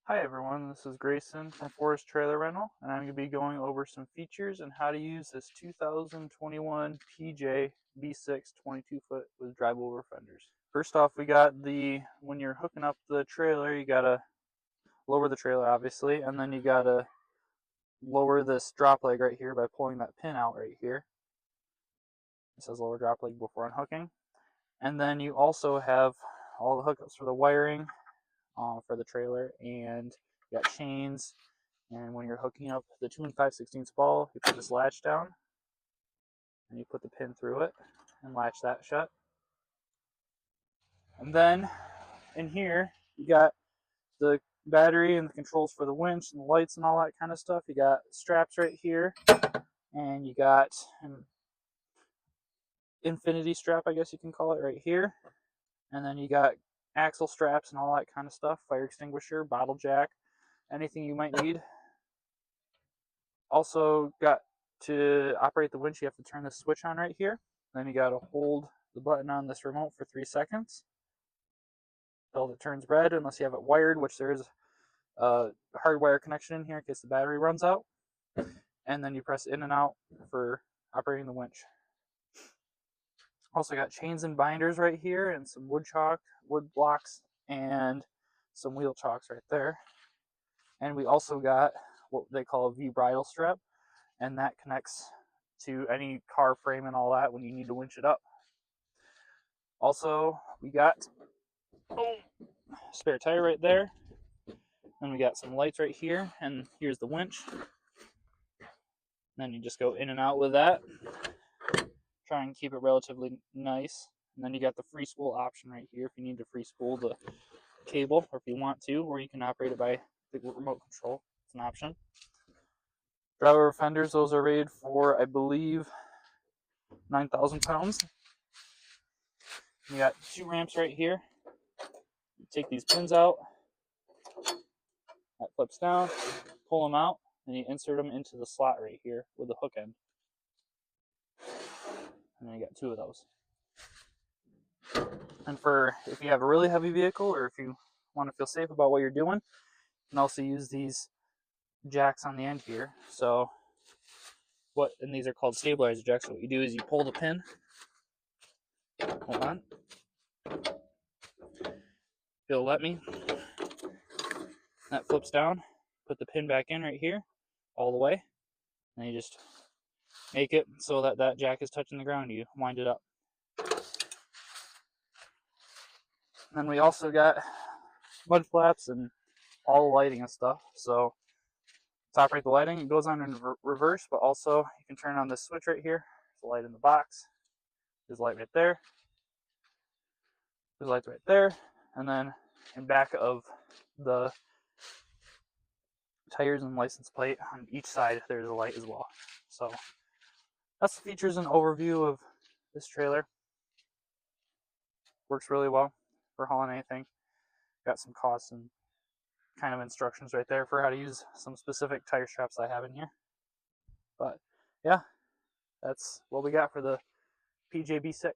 Hi everyone, this is Grayson from Forest Trailer Rental, and I'm going to be going over some features and how to use this 2021 PJ B6 22-foot with drive-over fenders. First off, we got when you're hooking up the trailer, you got to lower the trailer obviously, and then you got to lower this drop leg right here by pulling that pin out right here. It says lower drop leg before unhooking. And then you also have all the hookups for the wiring for the trailer, and you got chains. And when you're hooking up the 2 5/16 ball, you put this latch down and you put the pin through it and latch that shut. And then in here you got the battery and the controls for the winch and the lights and all that kind of stuff. You got straps right here, and you got an infinity strap, I guess you can call it, right here. And then you got axle straps and all that kind of stuff, fire extinguisher, bottle jack, anything you might need. Also got to operate the winch, you have to turn the switch on right here. Then you got to hold the button on this remote for 3 seconds until it turns red, unless you have it wired, which there is a hardwire connection in here in case the battery runs out. And then you press in and out for operating the winch. Also got chains and binders right here, and some wood chalk, wood blocks, and some wheel chocks right there. And we also got what they call a V-bridle strap, and that connects to any car frame and all that when you need to winch it up. Also, we got spare tire right there, and we got some lights right here, and here's the winch. Then you just go in and out with that. Try and keep it relatively nice. And then you got the free spool option right here if you need to free spool the cable, or if you want to, or you can operate it by the remote control. It's an option. Driver fenders, those are rated for, I believe, 9,000 pounds. You got 2 ramps right here. You take these pins out, that flips down, pull them out, and you insert them into the slot right here with the hook end. And then you got 2 of those. And for if you have a really heavy vehicle, or if you want to feel safe about what you're doing, you can also use these jacks on the end here. So and these are called stabilizer jacks. So what you do is you pull the pin. Hold on. It'll let me. That flips down. Put the pin back in right here, all the way. And you just make it so that that jack is touching the ground. You wind it up. And then we also got mud flaps and all the lighting and stuff. So to operate the lighting, it goes on in reverse, but also you can turn on this switch right here. There's a light in the box. There's a light right there. There's lights right there. And then in back of the tires and license plate on each side, there's a light as well. So that's the features and overview of this trailer. Works really well for hauling anything. Got some costs and kind of instructions right there for how to use some specific tire straps I have in here. But yeah, that's what we got for the PJB6.